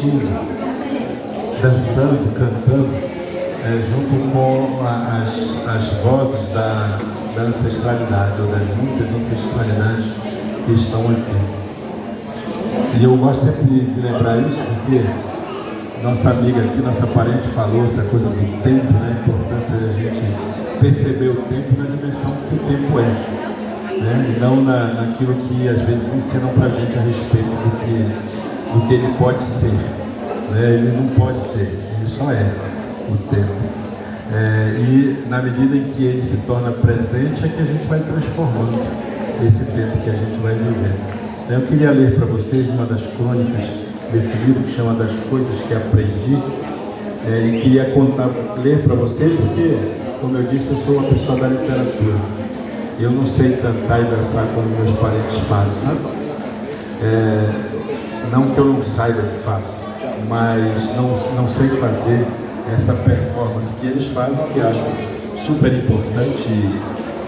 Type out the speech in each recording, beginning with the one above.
divertindo, dançando, cantando, junto com as vozes da ancestralidade, ou das muitas ancestralidades que estão aqui. E eu gosto sempre de lembrar isso porque nossa amiga aqui, nossa parente falou essa coisa do tempo, né? A importância de a gente perceber o tempo na dimensão que o tempo é, né? E não naquilo que às vezes ensinam pra gente a respeito do que ele pode ser, né? Ele não pode ser, ele só é o tempo. E na medida em que ele se torna presente é que a gente vai transformando esse tempo que a gente vai vivendo. Eu queria ler para vocês uma das crônicas desse livro que chama Das Coisas que Aprendi, e queria ler para vocês porque, como eu disse, eu sou uma pessoa da literatura. Eu não sei cantar e dançar como meus parentes fazem, sabe? Não que eu não saiba de fato, mas não sei fazer essa performance que eles fazem, que eu acho super importante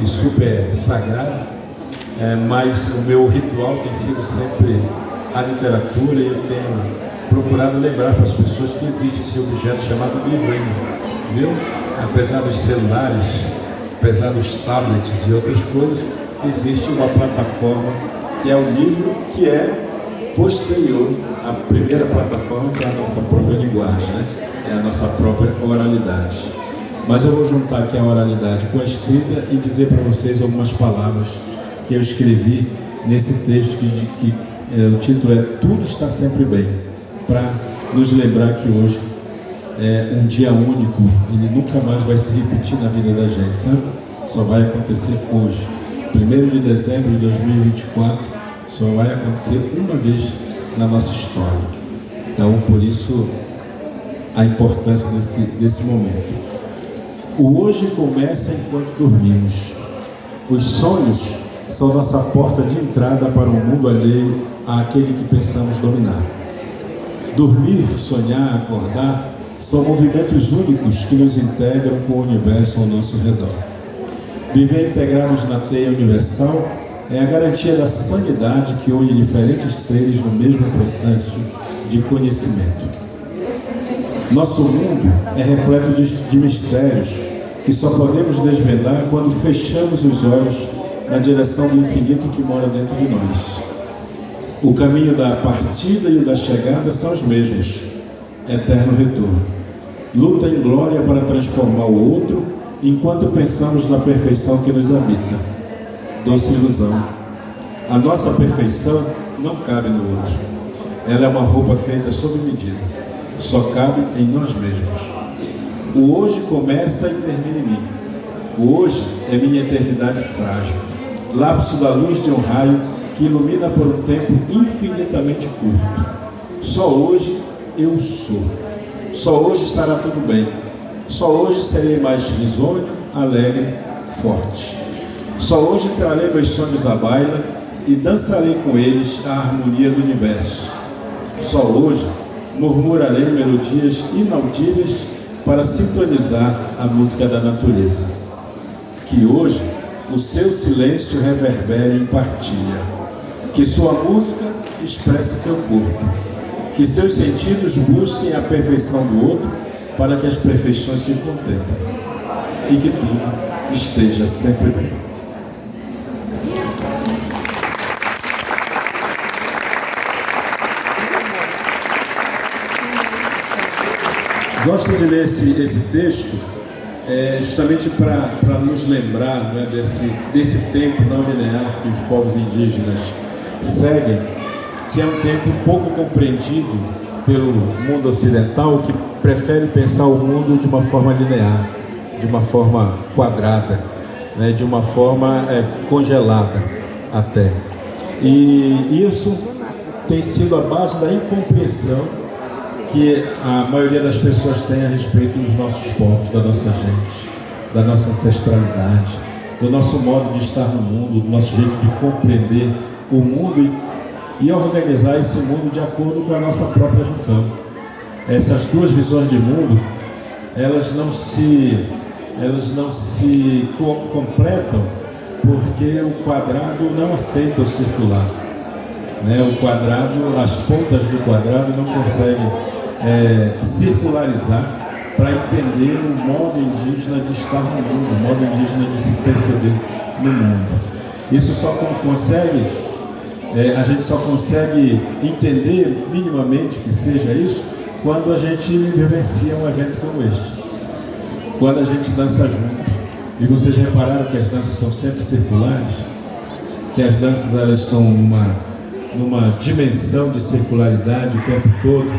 e super sagrado. Mas o meu ritual tem sido sempre a literatura, e eu tenho procurado lembrar para as pessoas que existe esse objeto chamado livrinho, viu? Apesar dos celulares, apesar dos tablets e outras coisas, existe uma plataforma que é o livro, que é posterior à primeira plataforma, que é a nossa própria linguagem, né? É a nossa própria oralidade. Mas eu vou juntar aqui a oralidade com a escrita e dizer para vocês algumas palavras que eu escrevi nesse texto que o título é Tudo Está Sempre Bem, para nos lembrar que hoje é um dia único, ele nunca mais vai se repetir na vida da gente, sabe? Só vai acontecer hoje. 1º de dezembro de 2024 só vai acontecer uma vez na nossa história. Então, por isso, a importância desse momento. O hoje começa enquanto dormimos. Os sonhos são nossa porta de entrada para um mundo alheio àquele que pensamos dominar. Dormir, sonhar, acordar são movimentos únicos que nos integram com o universo ao nosso redor. Viver integrados na teia universal é a garantia da sanidade que une diferentes seres no mesmo processo de conhecimento. Nosso mundo é repleto de mistérios que só podemos desvendar quando fechamos os olhos na direção do infinito que mora dentro de nós. O caminho da partida e o da chegada são os mesmos: eterno retorno. Luta em glória para transformar o outro, enquanto pensamos na perfeição que nos habita. Doce ilusão. A nossa perfeição não cabe no outro. Ela é uma roupa feita sob medida. Só cabe em nós mesmos. O hoje começa e termina em mim. O hoje é minha eternidade frágil, lapso da luz de um raio que ilumina por um tempo infinitamente curto. Só hoje eu sou. Só hoje estará tudo bem. Só hoje serei mais risonho, alegre, forte. Só hoje trarei meus sonhos à baila e dançarei com eles a harmonia do universo. Só hoje murmurarei melodias inaudíveis para sintonizar a música da natureza. Que hoje o seu silêncio reverbere em partilha. Que sua música expresse seu corpo. Que seus sentidos busquem a perfeição do outro para que as perfeições se contemplem. E que tudo esteja sempre bem. Gosto de ler esse texto justamente para nos lembrar, né, desse tempo não linear que os povos indígenas seguem, que é um tempo pouco compreendido pelo mundo ocidental, que prefere pensar o mundo de uma forma linear, de uma forma quadrada, né, de uma forma congelada até. E isso tem sido a base da incompreensão que a maioria das pessoas tem a respeito dos nossos povos, da nossa gente, da nossa ancestralidade, do nosso modo de estar no mundo, do nosso jeito de compreender o mundo e organizar esse mundo de acordo com a nossa própria visão. Essas duas visões de mundo, elas não se completam porque o quadrado não aceita o circular. né? O quadrado, as pontas do quadrado não conseguem circularizar para entender o modo indígena de estar no mundo, o modo indígena de se perceber no mundo. Isso só consegue, a gente só consegue entender minimamente que seja isso quando a gente vivencia um evento como este, quando a gente dança junto. E vocês repararam que as danças são sempre circulares, que as danças elas estão numa dimensão de circularidade o tempo todo,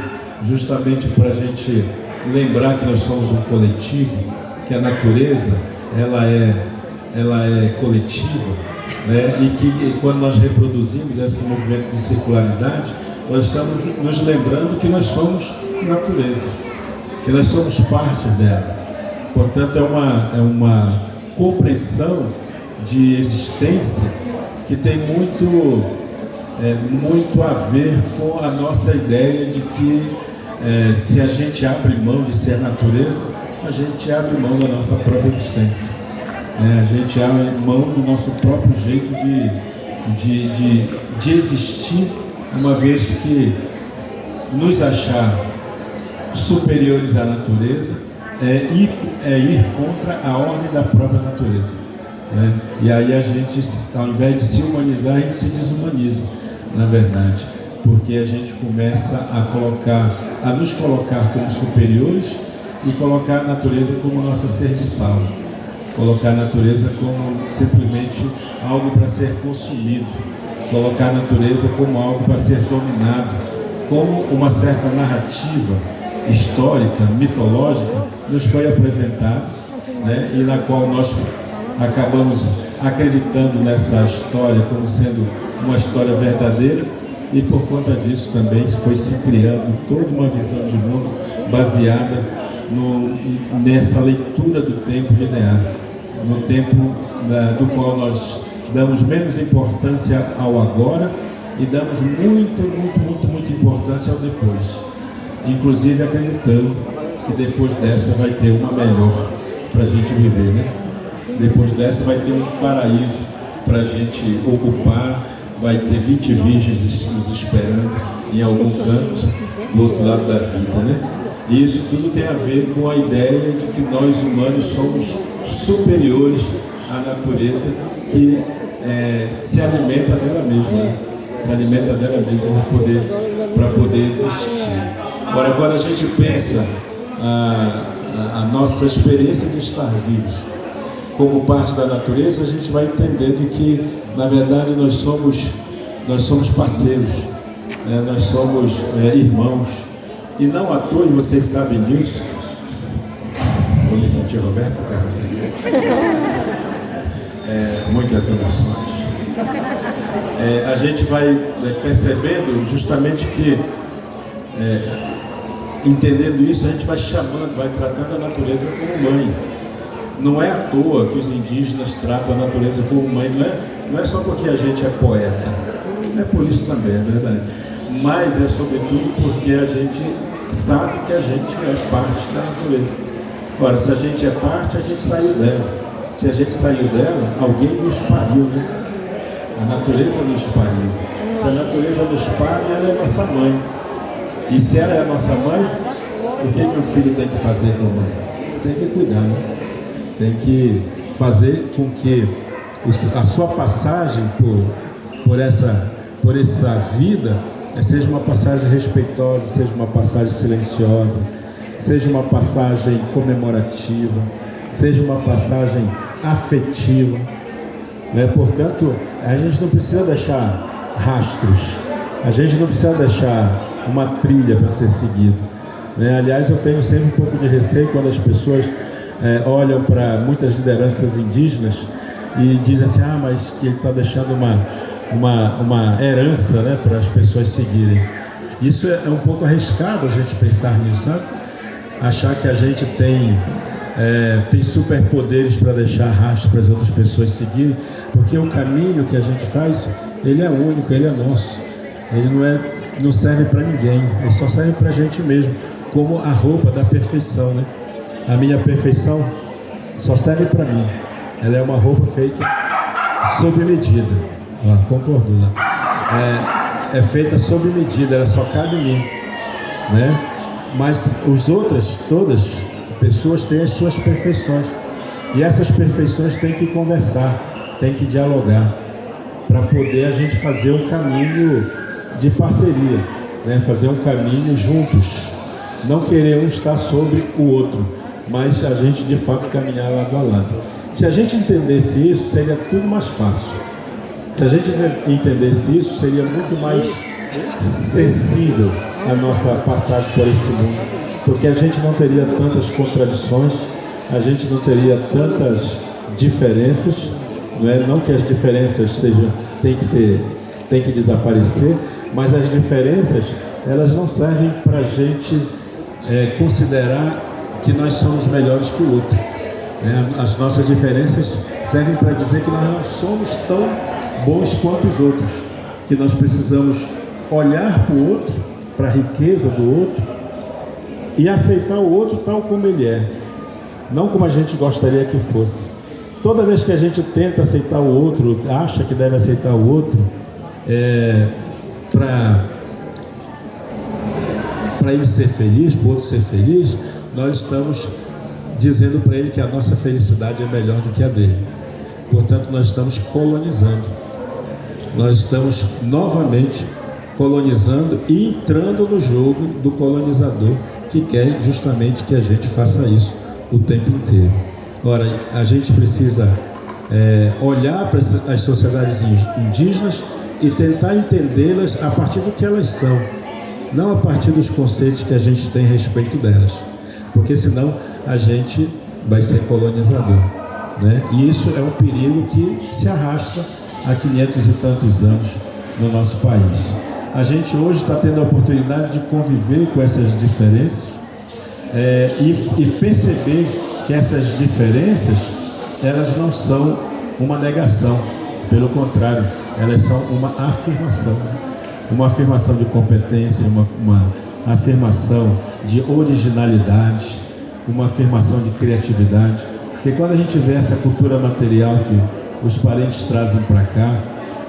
justamente para a gente lembrar que nós somos um coletivo, que a natureza ela é coletiva, né? E que quando nós reproduzimos esse movimento de circularidade, nós estamos nos lembrando que nós somos natureza, que nós somos parte dela. Portanto, é uma compreensão de existência que tem muito a ver com a nossa ideia de que se a gente abre mão de ser natureza, a gente abre mão da nossa própria existência. A gente abre mão do nosso próprio jeito de existir, uma vez que nos achar superiores à natureza é ir contra a ordem da própria natureza. E aí a gente, ao invés de se humanizar, a gente se desumaniza, na verdade, porque a gente começa a nos colocar como superiores e colocar a natureza como nossa serviçal, colocar a natureza como simplesmente algo para ser consumido, colocar a natureza como algo para ser dominado, como uma certa narrativa histórica, mitológica, nos foi apresentada, né? E na qual nós acabamos acreditando nessa história como sendo uma história verdadeira, e por conta disso também foi se criando toda uma visão de mundo baseada nessa leitura do tempo linear, no tempo do qual nós damos menos importância ao agora e damos muita importância ao depois, inclusive acreditando que depois dessa vai ter uma melhor para a gente viver, né? Depois dessa vai ter um paraíso para a gente ocupar, vai ter 20 virgens nos esperando em algum canto do outro lado da vida, né? E isso tudo tem a ver com a ideia de que nós humanos somos superiores à natureza que se alimenta dela mesma, né? Se alimenta dela mesma para poder existir. Agora, quando a gente pensa a nossa experiência de estar vivos como parte da natureza, a gente vai entendendo que, na verdade, nós somos parceiros, né? Nós somos irmãos. E não à toa, e vocês sabem disso, vou me sentir Roberto Carlos aqui. Muitas emoções. A gente vai percebendo justamente que, entendendo isso, a gente vai chamando, vai tratando a natureza como mãe. Não é à toa que os indígenas tratam a natureza como mãe, não é só porque a gente é poeta, é por isso também, é verdade, mas é sobretudo porque a gente sabe que a gente é parte da natureza. Ora, se a gente é parte, a gente saiu dela. Se a gente saiu dela, alguém nos pariu, né? A natureza nos pariu. Se a natureza nos pare, ela é nossa mãe. E se ela é a nossa mãe, o que o filho tem que fazer com a mãe? Tem que cuidar, né? Tem que fazer com que a sua passagem por essa vida seja uma passagem respeitosa, seja uma passagem silenciosa, seja uma passagem comemorativa, seja uma passagem afetiva, né? Portanto, a gente não precisa deixar rastros, a gente não precisa deixar uma trilha para ser seguido, né? Aliás, eu tenho sempre um pouco de receio quando as pessoas olham para muitas lideranças indígenas e dizem assim, mas que ele está deixando uma herança, né, para as pessoas seguirem. Isso é um pouco arriscado a gente pensar nisso, sabe? Achar que a gente tem superpoderes para deixar rastro para as outras pessoas seguirem, porque o caminho que a gente faz, ele é único, ele é nosso, ele não serve para ninguém, ele só serve para a gente mesmo, como a roupa da perfeição, né? A minha perfeição só serve para mim, ela é uma roupa feita sob medida. Concordou, né? é feita sob medida, ela só cabe em mim, né? Mas os outras, todas pessoas têm as suas perfeições, e essas perfeições têm que conversar, têm que dialogar, para poder a gente fazer um caminho de parceria, né? Fazer um caminho juntos, não querer um estar sobre o outro, mas a gente de fato caminhar lado a lado. Se a gente entendesse isso, seria tudo mais fácil. Se a gente entendesse isso, seria muito mais sensível a nossa passagem por esse mundo, porque a gente não teria tantas contradições, a gente não teria tantas diferenças, não é? Não que as diferenças tem que desaparecer, mas as diferenças, elas não servem para a gente considerar que nós somos melhores que o outro. As nossas diferenças servem para dizer que nós não somos tão bons quanto os outros, que nós precisamos olhar para o outro, para a riqueza do outro, e aceitar o outro tal como ele é, não como a gente gostaria que fosse. Toda vez que a gente tenta aceitar o outro, acha que deve aceitar o outro, para ele ser feliz, para o outro ser feliz, nós estamos dizendo para ele que a nossa felicidade é melhor do que a dele. Portanto, nós estamos colonizando. Nós estamos novamente colonizando e entrando no jogo do colonizador, que quer justamente que a gente faça isso o tempo inteiro. Ora, a gente precisa olhar para as sociedades indígenas e tentar entendê-las a partir do que elas são, não a partir dos conceitos que a gente tem a respeito delas, porque senão a gente vai ser colonizador, né? E isso é um perigo que se arrasta há 500 e tantos anos no nosso país. A gente hoje está tendo a oportunidade de conviver com essas diferenças e perceber que essas diferenças, elas não são uma negação, pelo contrário, elas são uma afirmação de competência, uma afirmação de originalidade, uma afirmação de criatividade. Porque quando a gente vê essa cultura material que os parentes trazem para cá,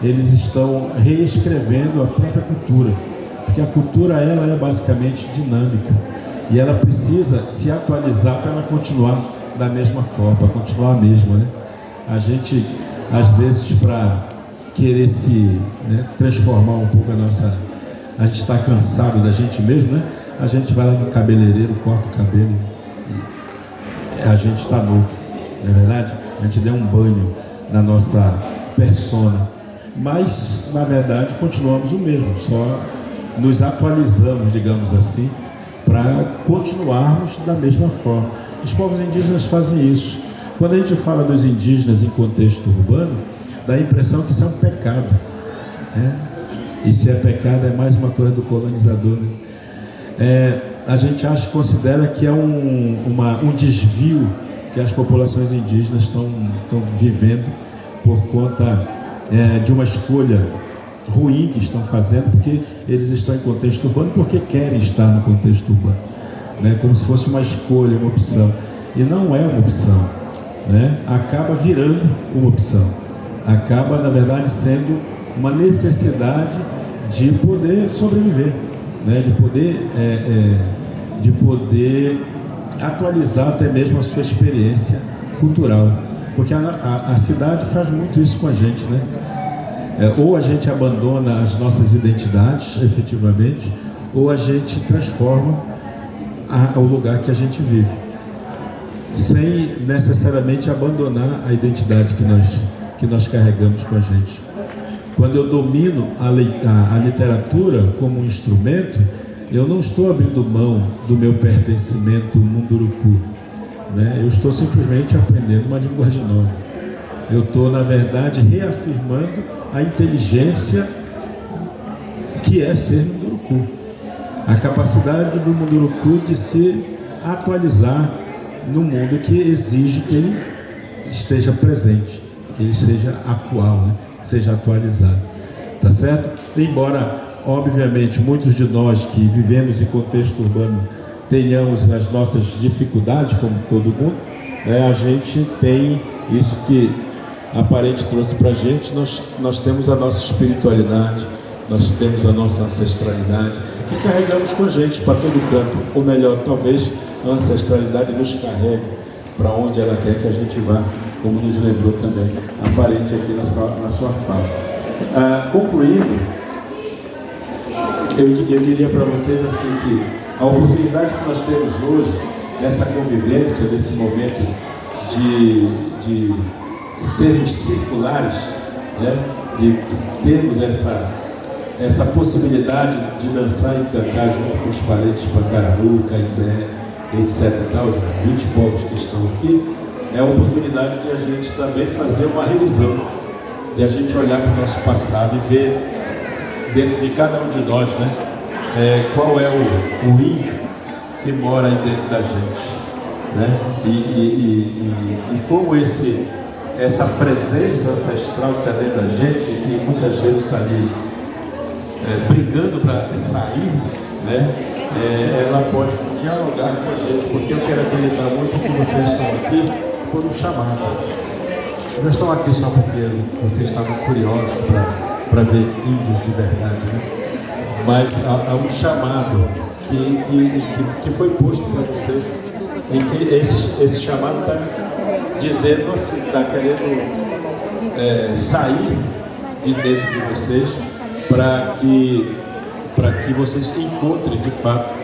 eles estão reescrevendo a própria cultura, porque a cultura ela é basicamente dinâmica e ela precisa se atualizar para ela continuar da mesma forma, para continuar a mesma, né? A gente, às vezes, para querer se transformar um pouco a gente está cansado da gente mesmo, né? A gente vai lá no cabeleireiro, corta o cabelo e a gente está novo, não é verdade? A gente deu um banho na nossa persona, mas na verdade continuamos o mesmo, só nos atualizamos, digamos assim, para continuarmos da mesma forma. Os povos indígenas fazem isso. Quando a gente fala dos indígenas em contexto urbano, dá a impressão que isso é um pecado, né? E se é pecado, é mais uma coisa do colonizador, né? A gente considera que é um desvio que as populações indígenas estão vivendo por conta de uma escolha ruim que estão fazendo, porque eles estão em contexto urbano, porque querem estar no contexto urbano, né? Como se fosse uma escolha, uma opção. E não é uma opção, né? Acaba virando uma opção. Acaba, na verdade, sendo uma necessidade de poder sobreviver, né? De poder atualizar até mesmo a sua experiência cultural. Porque a cidade faz muito isso com a gente, né? Ou a gente abandona as nossas identidades, efetivamente, ou a gente transforma o lugar que a gente vive, sem necessariamente abandonar a identidade que nós carregamos com a gente. Quando eu domino a literatura como um instrumento, eu não estou abrindo mão do meu pertencimento munduruku, né? Eu estou simplesmente aprendendo uma linguagem nova. Eu estou, na verdade, reafirmando a inteligência que é ser munduruku. A capacidade do munduruku de se atualizar no mundo que exige que ele esteja presente, que ele seja atual, né? Seja atualizado. Tá certo? Embora, obviamente, muitos de nós que vivemos em contexto urbano tenhamos as nossas dificuldades, como todo mundo, a gente tem isso que a Parente trouxe para a gente. Nós temos a nossa espiritualidade, nós temos a nossa ancestralidade, que carregamos com a gente para todo canto, ou melhor, talvez a ancestralidade nos carregue para onde ela quer que a gente vá, como nos lembrou também, aparente aqui na sua fala. Concluindo, eu diria para vocês assim que a oportunidade que nós temos hoje, dessa convivência, desse momento de sermos circulares, né? De termos essa possibilidade de dançar e cantar junto com os parentes de Pacararu, Caimbé, etc. Tal, os 20 povos que estão aqui, é a oportunidade de a gente também fazer uma revisão, de a gente olhar para o nosso passado e ver dentro de cada um de nós, né, qual é o índio que mora aí dentro da gente, né? E como essa presença ancestral que está dentro da gente, que muitas vezes está ali brigando para sair, né? Ela pode dialogar com a gente, porque eu quero acreditar muito que vocês estão aqui por um chamado. Não estão aqui só porque vocês estavam curiosos para ver índios de verdade, né? Mas há um chamado que foi posto para vocês, e que esse chamado está dizendo assim, está querendo sair de dentro de vocês para que vocês encontrem de fato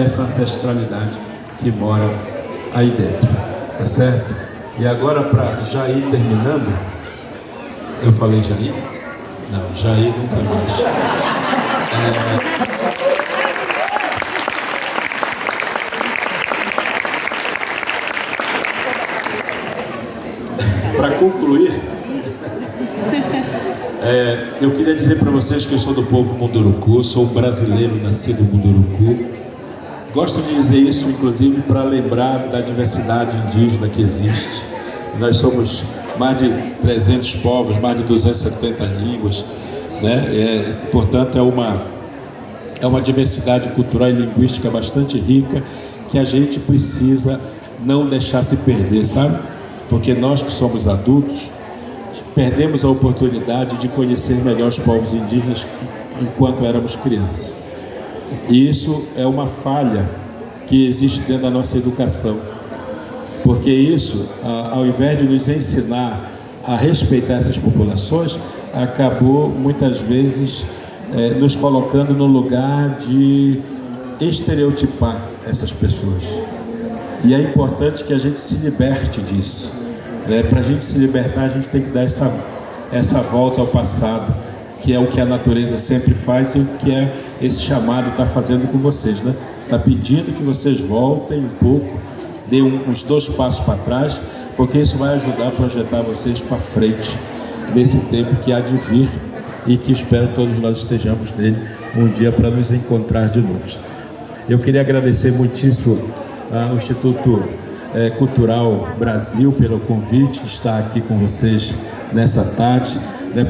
essa ancestralidade que mora aí dentro, tá certo? E agora, para já ir terminando, eu falei Jair? Não, Jair nunca mais. Para concluir, eu queria dizer para vocês que eu sou do povo Munduruku, sou um brasileiro nascido em Munduruku. Gosto de dizer isso, inclusive, para lembrar da diversidade indígena que existe. Nós somos mais de 300 povos, mais de 270 línguas, né? Portanto, é uma diversidade cultural e linguística bastante rica, que a gente precisa não deixar se perder, sabe? Porque nós que somos adultos, perdemos a oportunidade de conhecer melhor os povos indígenas enquanto éramos crianças. E isso é uma falha que existe dentro da nossa educação. Porque isso, ao invés de nos ensinar a respeitar essas populações, acabou muitas vezes nos colocando no lugar de estereotipar essas pessoas. E é importante que a gente se liberte disso. Para a gente se libertar, a gente tem que dar essa volta ao passado, que é o que a natureza sempre faz e o que esse chamado está fazendo com vocês, né? Está pedindo que vocês voltem um pouco, dêem uns 2 passos para trás, porque isso vai ajudar a projetar vocês para frente nesse tempo que há de vir e que espero todos nós estejamos nele um dia para nos encontrar de novo. Eu queria agradecer muitíssimo ao Instituto Cultural Brasil pelo convite de estar aqui com vocês nessa tarde,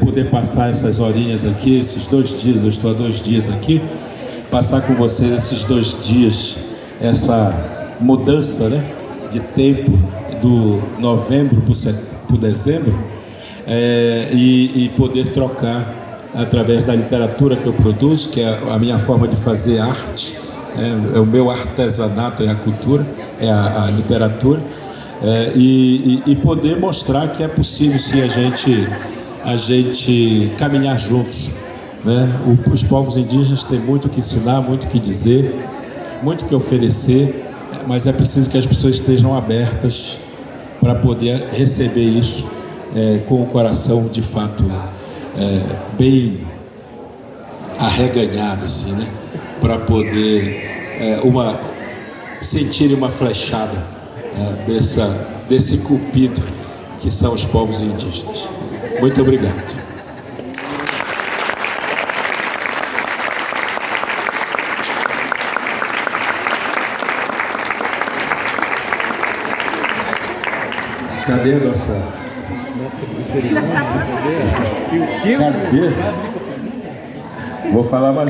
poder passar essas horinhas aqui, esses 2 dias, eu estou há 2 dias aqui, passar com vocês esses 2 dias, essa mudança, né, de tempo do novembro para dezembro, e poder trocar através da literatura que eu produzo, que é a minha forma de fazer arte, é o meu artesanato, é a cultura, é a literatura, e poder mostrar que é possível sim a gente caminhar juntos, né? Os povos indígenas têm muito o que ensinar, muito o que dizer, muito o que oferecer, mas é preciso que as pessoas estejam abertas para poder receber isso com o coração de fato bem arreganhado, assim, né? Para poder sentir uma flechada desse cupido que são os povos indígenas. Muito obrigado. Cadê a nossa cerimônia? Cadê? Vou falar mais.